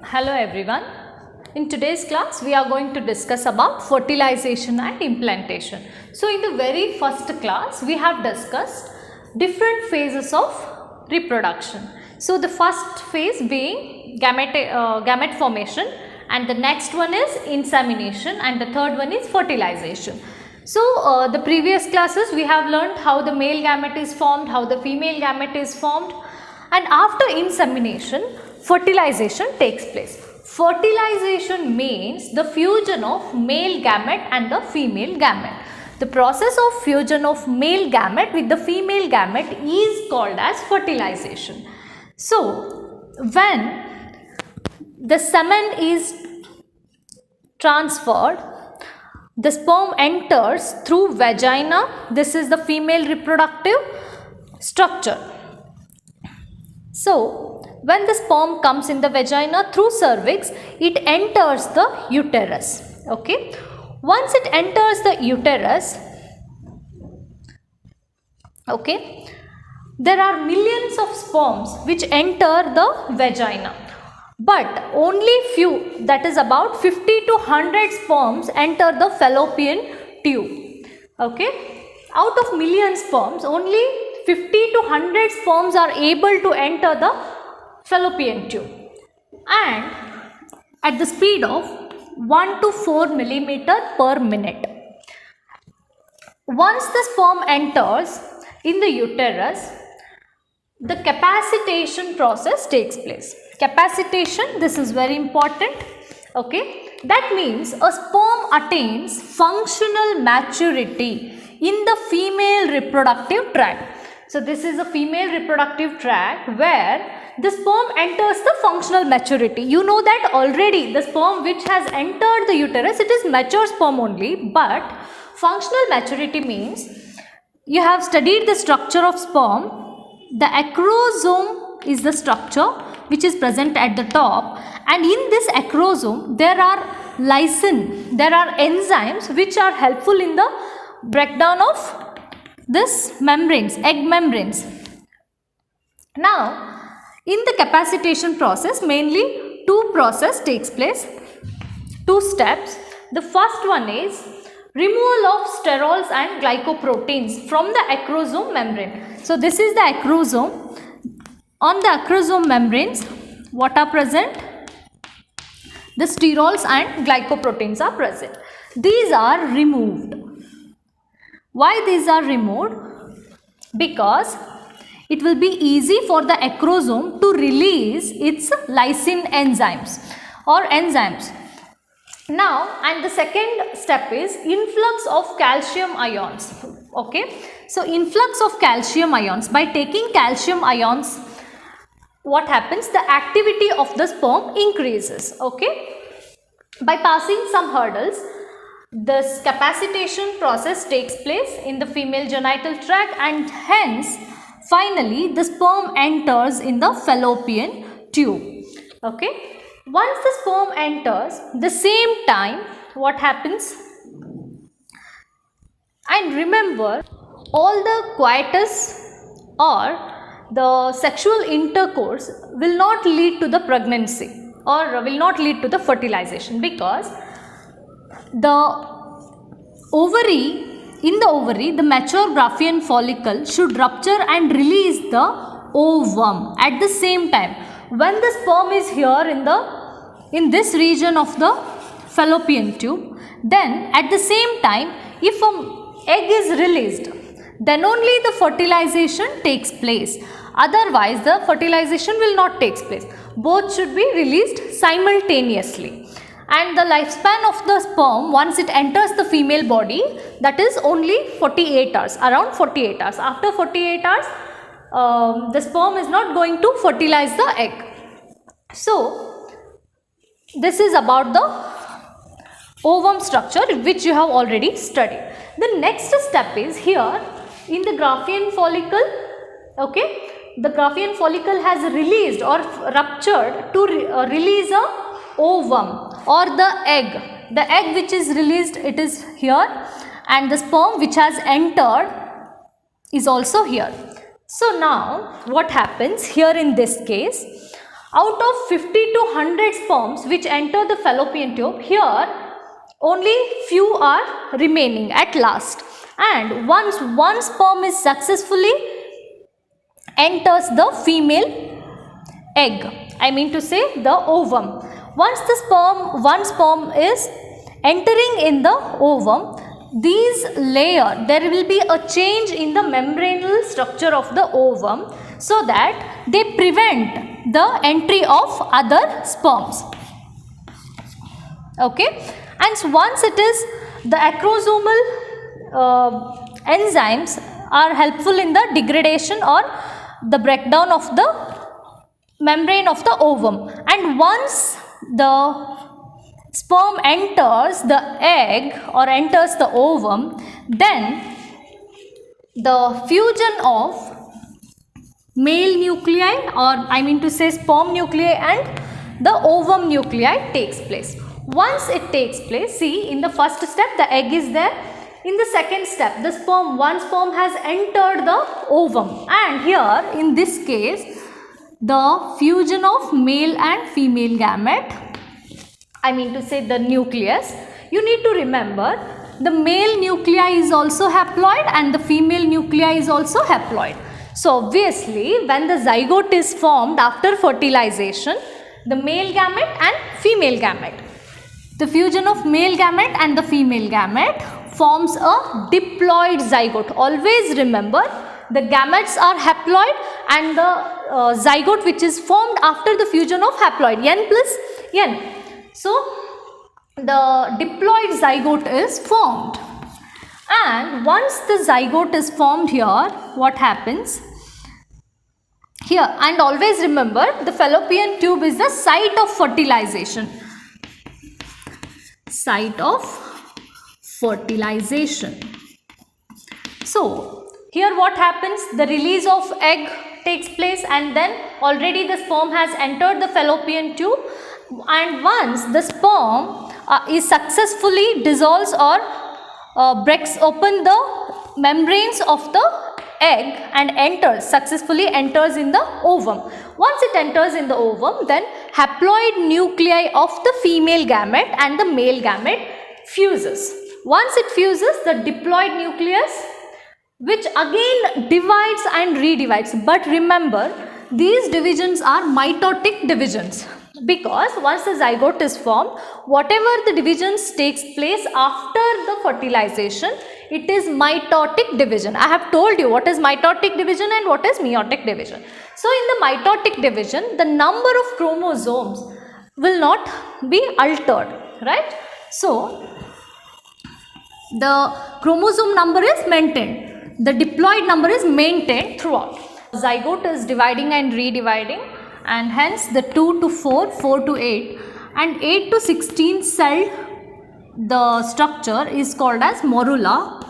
Hello everyone. In today's class we are going to discuss about fertilization and implantation. So in the very first class we have discussed different phases of reproduction. So the first phase being gamete formation, and the next one is insemination, and the third one is fertilization. So the previous classes we have learned how the male gamete is formed, how the female gamete is formed, and after insemination fertilization takes place. Fertilization means the fusion of male gamete and the female gamete. The process of fusion of male gamete with the female gamete is called as fertilization. So when the semen is transferred, the sperm enters through vagina. This is the female reproductive structure. So when the sperm comes in the vagina through cervix, it enters the uterus. Okay. Once it enters the uterus, okay, there are millions of sperms which enter the vagina, but only few, that is about 50 to 100 sperms enter the fallopian tube. Okay. Out of million sperms, only 50 to 100 sperms are able to enter the fallopian tube, and at the speed of 1 to 4 millimeter per minute. Once the sperm enters in the uterus, the capacitation process takes place. Capacitation, this is very important. Okay, that means a sperm attains functional maturity in the female reproductive tract. So this is a female reproductive tract where the sperm enters the functional maturity. You know that already, the sperm which has entered the uterus, it is mature sperm only, but functional maturity means you have studied the structure of sperm. The acrosome is the structure which is present at the top, and in this acrosome there are lysine, there are enzymes which are helpful in the breakdown of this membranes, egg membranes. Now in the capacitation process, mainly two process takes place, two steps. The first one is removal of sterols and glycoproteins from the acrosome membrane. So this is the acrosome. On the acrosome membranes, what are present? The sterols and glycoproteins are present. These are removed. Why these are removed? Because it will be easy for the acrosome to release its lysine enzymes or enzymes. Now, and the second step is influx of calcium ions. Okay, so influx of calcium ions. By taking calcium ions, what happens? The activity of the sperm increases. Okay, by passing some hurdles, this capacitation process takes place in the female genital tract, and hence finally the sperm enters in the fallopian tube. Okay. Once the sperm enters, the same time what happens? And remember, all the coitus or the sexual intercourse will not lead to the pregnancy or will not lead to the fertilization, because the ovary, in the ovary, the mature Graafian follicle should rupture and release the ovum at the same time. When the sperm is here in this region of the fallopian tube, then at the same time, if an egg is released, then only the fertilization takes place. Otherwise, the fertilization will not take place. Both should be released simultaneously. And the lifespan of the sperm, once it enters the female body, that is only 48 hours, around 48 hours. After 48 hours, the sperm is not going to fertilize the egg. So this is about the ovum structure, which you have already studied. The next step is here in the Graafian follicle. Okay, the Graafian follicle has released or ruptured to release a ovum or the egg. The egg which is released, it is here, and the sperm which has entered is also here. So now what happens here in this case? Out of 50 to 100 sperms which enter the fallopian tube, here only few are remaining at last, and once one sperm is successfully enters the female egg, I mean to say the ovum. Once the one sperm is entering in the ovum, there will be a change in the membranal structure of the ovum, so that they prevent the entry of other sperms. Okay, and once it is, the acrosomal enzymes are helpful in the degradation or the breakdown of the membrane of the ovum, and once the sperm enters the egg or enters the ovum, then the fusion of male nuclei, or I mean to say sperm nuclei, and the ovum nuclei takes place. Once it takes place, see, in the first step the egg is there, in the second step the one sperm has entered the ovum, and here in this case the fusion of male and female gamete, I mean to say the nucleus, you need to remember the male nuclei is also haploid and the female nuclei is also haploid. So obviously when the zygote is formed after fertilization, the male gamete and female gamete, the fusion of male gamete and the female gamete forms a diploid zygote. Always remember, the gametes are haploid and the zygote which is formed after the fusion of haploid, n plus n. So the diploid zygote is formed, and once the zygote is formed here, what happens here? And always remember, the fallopian tube is the site of fertilization. Site of fertilization. So here what happens? The release of egg takes place, and then already the sperm has entered the fallopian tube, and once the sperm is successfully dissolves or breaks open the membranes of the egg and successfully enters in the ovum. Once it enters in the ovum, then haploid nuclei of the female gamete and the male gamete fuses. Once it fuses, the diploid nucleus, which again divides and redivides, but remember, these divisions are mitotic divisions, because once the zygote is formed, whatever the divisions takes place after the fertilization, it is mitotic division. I have told you what is mitotic division and what is meiotic division. So in the mitotic division, the number of chromosomes will not be altered, right? So the chromosome number is maintained, the diploid number is maintained throughout. Zygote is dividing and redividing, and hence the 2 to 4, 4 to 8 and 8 to 16 cell, the structure is called as morula,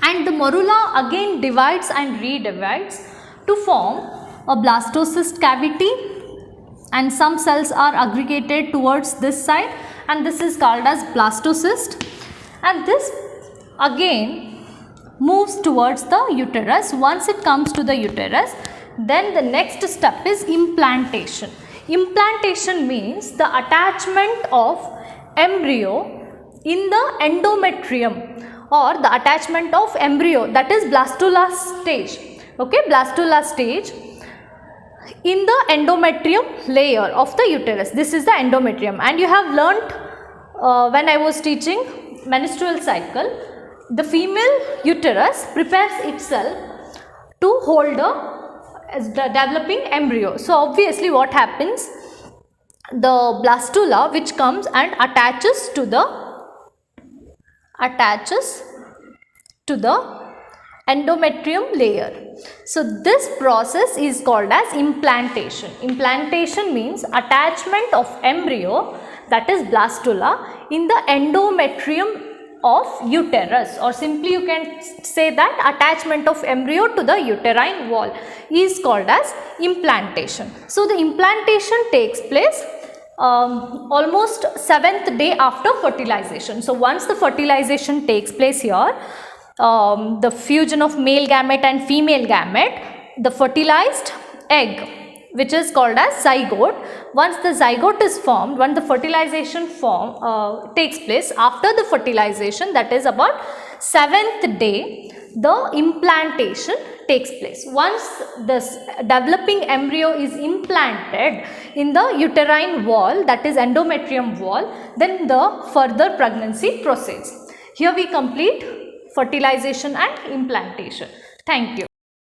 and the morula again divides and redivides to form a blastocyst cavity, and some cells are aggregated towards this side, and this is called as blastocyst, and this again moves towards the uterus. Once it comes to the uterus, then the next step is implantation. Implantation means the attachment of embryo in the endometrium, or the attachment of embryo, that is blastula stage. Okay, blastula stage in the endometrium layer of the uterus. This is the endometrium, and you have learnt when I was teaching menstrual cycle, the female uterus prepares itself to hold the developing embryo. So obviously what happens, the blastula which comes and attaches to the endometrium layer. So this process is called as implantation. Implantation means attachment of embryo, that is blastula, in the endometrium of uterus, or simply you can say that attachment of embryo to the uterine wall is called as implantation. So the implantation takes place almost 7th day after fertilization. So once the fertilization takes place here, the fusion of male gamete and female gamete, the fertilized egg which is called as zygote. Once the zygote is formed, when the fertilization takes place, after the fertilization, that is about 7th day, the implantation takes place. Once this developing embryo is implanted in the uterine wall, that is endometrium wall, then the further pregnancy proceeds. Here we complete fertilization and implantation. Thank you.